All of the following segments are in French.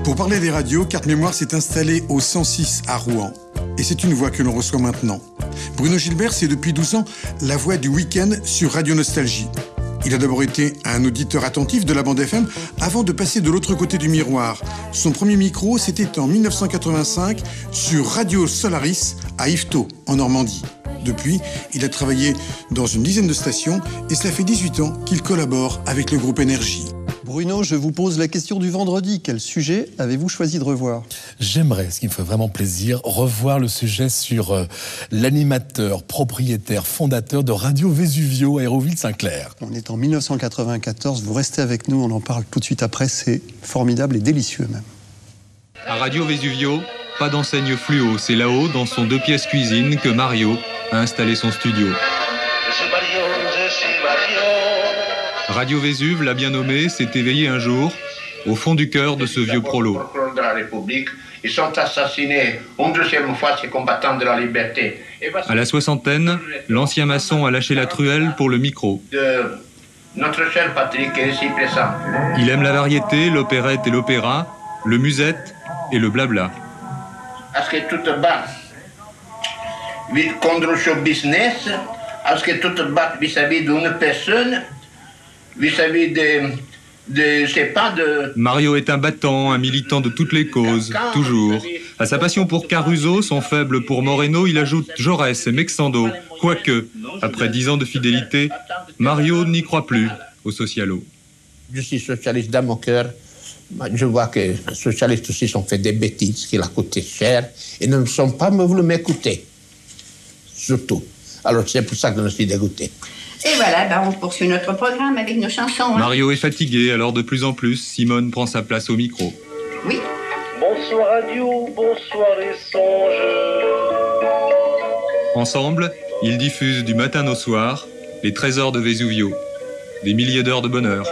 Pour parler des radios, Carte Mémoire s'est installée au 106 à Rouen. Et c'est une voix que l'on reçoit maintenant. Bruno Gilbert, c'est depuis 12 ans la voix du week-end sur Radio Nostalgie. Il a d'abord été un auditeur attentif de la bande FM avant de passer de l'autre côté du miroir. Son premier micro, c'était en 1985 sur Radio Solaris à Yvetot, en Normandie. Depuis, il a travaillé dans une dizaine de stations et cela fait 18 ans qu'il collabore avec le groupe Énergie. Bruno, je vous pose la question du vendredi. Quel sujet avez-vous choisi de revoir ? J'aimerais, ce qui me ferait vraiment plaisir, revoir le sujet sur l'animateur, propriétaire, fondateur de Radio Vesuvio à Hérouville-Saint-Clair. On est en 1994, vous restez avec nous, on en parle tout de suite après, c'est formidable et délicieux même. À Radio Vesuvio, pas d'enseigne fluo, c'est là-haut, dans son 2 pièces cuisine, que Mario a installé son studio. Radio Vésuve, l'a bien nommé, s'est éveillé un jour, au fond du cœur de ce vieux prolo. De la République, ils sont assassinés une deuxième fois ces combattants de la liberté. À la soixantaine, l'ancien maçon a lâché la truelle pour le micro. De notre cher Patrick est ici présent. Il aime la variété, l'opérette et l'opéra, le musette et le blabla. Est-ce que tout bat contre le show business? Est-ce que tout bat vis-à-vis d'une personne? Vis-à-vis de c'est pas de... Mario est un battant, un militant de toutes les causes, toujours. À sa passion pour Caruso, son faible pour Moreno, il ajoute Jaurès et Mexando. Quoique, après 10 ans de fidélité, Mario n'y croit plus au socialo. Je suis socialiste dans mon cœur. Je vois que les socialistes aussi ont fait des bêtises qui leur coûté cher et ne sont pas voulu m'écouter. Surtout. Alors c'est pour ça que je suis dégoûté. Et voilà, on poursuit notre programme avec nos chansons. Hein. Mario est fatigué, alors de plus en plus, Simone prend sa place au micro. Oui. Bonsoir radio, bonsoir les songes. Ensemble, ils diffusent du matin au soir les trésors de Vesuvio. Des milliers d'heures de bonheur.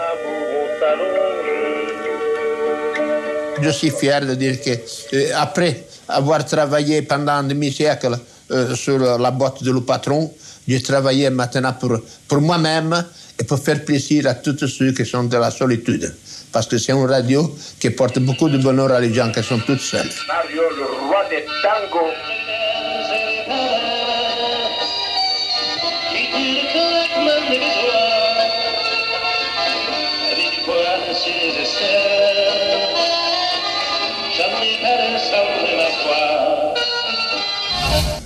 Je suis fier de dire que après avoir travaillé pendant un demi-siècle sur la boîte de le patron, j'ai travaillé maintenant pour moi-même et pour faire plaisir à tous ceux qui sont de la solitude. Parce que c'est une radio qui porte beaucoup de bonheur à les gens qui sont tous seuls. Mario, le roi des tangos.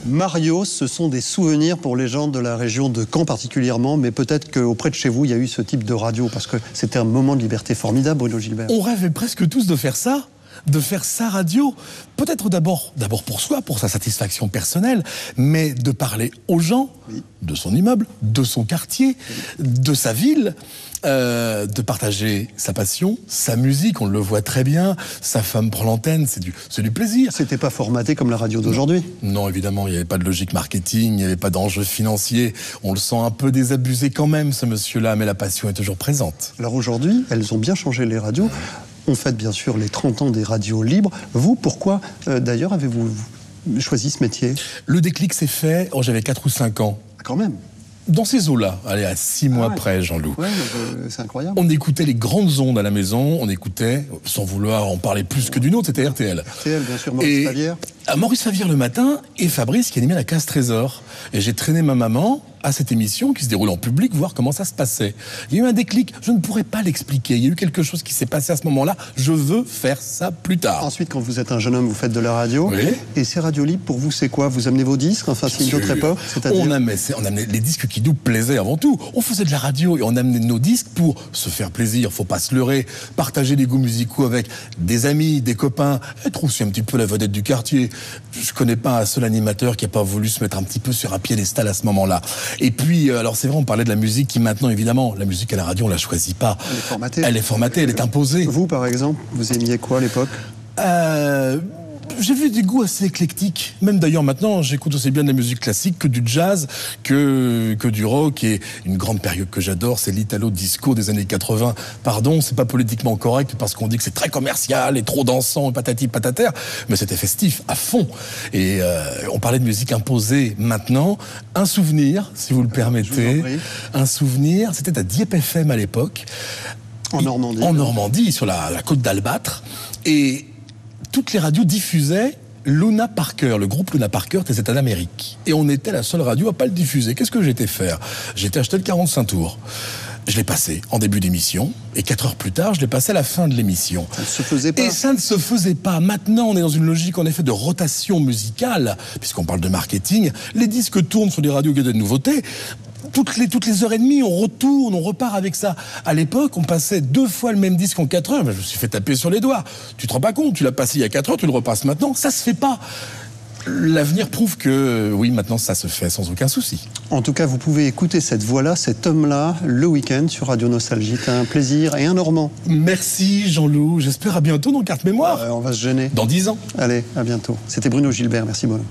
Mario, ce sont des souvenirs pour les gens de la région de Caen particulièrement, mais peut-être qu'auprès de chez vous, il y a eu ce type de radio, parce que c'était un moment de liberté formidable, Bruno Gilbert. On rêvait presque tous de faire ça, de faire sa radio. Peut-être d'abord pour soi, pour sa satisfaction personnelle, mais de parler aux gens, oui, de son immeuble, de son quartier, oui, de sa ville, de partager sa passion, sa musique, on le voit très bien, sa femme prend l'antenne, c'est du plaisir. C'était pas formaté comme la radio d'aujourd'hui. Non, évidemment, il n'y avait pas de logique marketing, il n'y avait pas d'enjeux financiers, on le sent un peu désabusé quand même, ce monsieur-là, mais la passion est toujours présente. Alors aujourd'hui, elles ont bien changé les radios. On fête bien sûr les 30 ans des radios libres. Vous, pourquoi d'ailleurs avez-vous choisi ce métier ? Le déclic s'est fait, j'avais 4 ou 5 ans. Quand même. Dans ces eaux-là, allez, à 6 mois près, Jean-Loup. Ouais, c'est incroyable. On écoutait les grandes ondes à la maison, on écoutait, sans vouloir en parler plus que d'une autre, c'était RTL. RTL, bien sûr, Maurice Favière. Maurice Favière le matin, et Fabrice qui animait la case Trésor. Et j'ai traîné ma maman à cette émission qui se déroule en public, voir comment ça se passait. Il y a eu un déclic, je ne pourrais pas l'expliquer. Il y a eu quelque chose qui s'est passé à ce moment-là. Je veux faire ça plus tard. Ensuite, quand vous êtes un jeune homme, vous faites de la radio. Oui. Et ces radios libres, pour vous, c'est quoi ? Vous amenez vos disques ? Enfin, c'est une autre époque, c'est-à-dire... On amenait les disques qui nous plaisaient avant tout. On faisait de la radio et on amenait nos disques pour se faire plaisir, faut pas se leurrer, partager des goûts musicaux avec des amis, des copains, être aussi un petit peu la vedette du quartier. Je connais pas un seul animateur qui a pas voulu se mettre un petit peu sur un piédestal à ce moment-là. Et puis, alors c'est vrai, on parlait de la musique qui maintenant, évidemment, la musique à la radio, on la choisit pas. Elle est formatée. Elle est formatée, elle est imposée. Vous, par exemple, vous aimiez quoi à l'époque ? J'ai vu des goûts assez éclectiques. Même d'ailleurs maintenant, j'écoute aussi bien de la musique classique que du jazz, que du rock. Et une grande période que j'adore, c'est l'italo-disco des années 80. Pardon, c'est pas politiquement correct parce qu'on dit que c'est très commercial et trop dansant et patati patataire, mais c'était festif à fond. Et on parlait de musique imposée maintenant. Un souvenir, si vous le permettez, un souvenir, c'était à Dieppe FM à l'époque. En Normandie. En Normandie, sur la côte d'Albâtre. Et toutes les radios diffusaient Luna Parker, le groupe Luna Parker des États d'Amérique. Et on était la seule radio à pas le diffuser. Qu'est-ce que j'étais faire? J'étais acheté le 45 tours. Je l'ai passé en début d'émission, et 4 heures plus tard, je l'ai passé à la fin de l'émission. Ça ne se faisait pas. Et ça ne se faisait pas. Maintenant, on est dans une logique, en effet, de rotation musicale, puisqu'on parle de marketing. Les disques tournent sur des radios qui ont des nouveautés. Toutes les heures et demie, on retourne, on repart avec ça. À l'époque, on passait 2 fois le même disque en 4 heures. Je me suis fait taper sur les doigts. Tu te rends pas compte, tu l'as passé il y a 4 heures, tu le repasses maintenant. Ça se fait pas. L'avenir prouve que, oui, maintenant, ça se fait sans aucun souci. En tout cas, vous pouvez écouter cette voix-là, cet homme-là, le week-end sur Radio Nostalgie. C'est un plaisir et un Normand. Merci, Jean-Loup. J'espère à bientôt dans Carte Mémoire. On va se gêner. Dans 10 ans. Allez, à bientôt. C'était Bruno Gilbert. Merci, Bruno.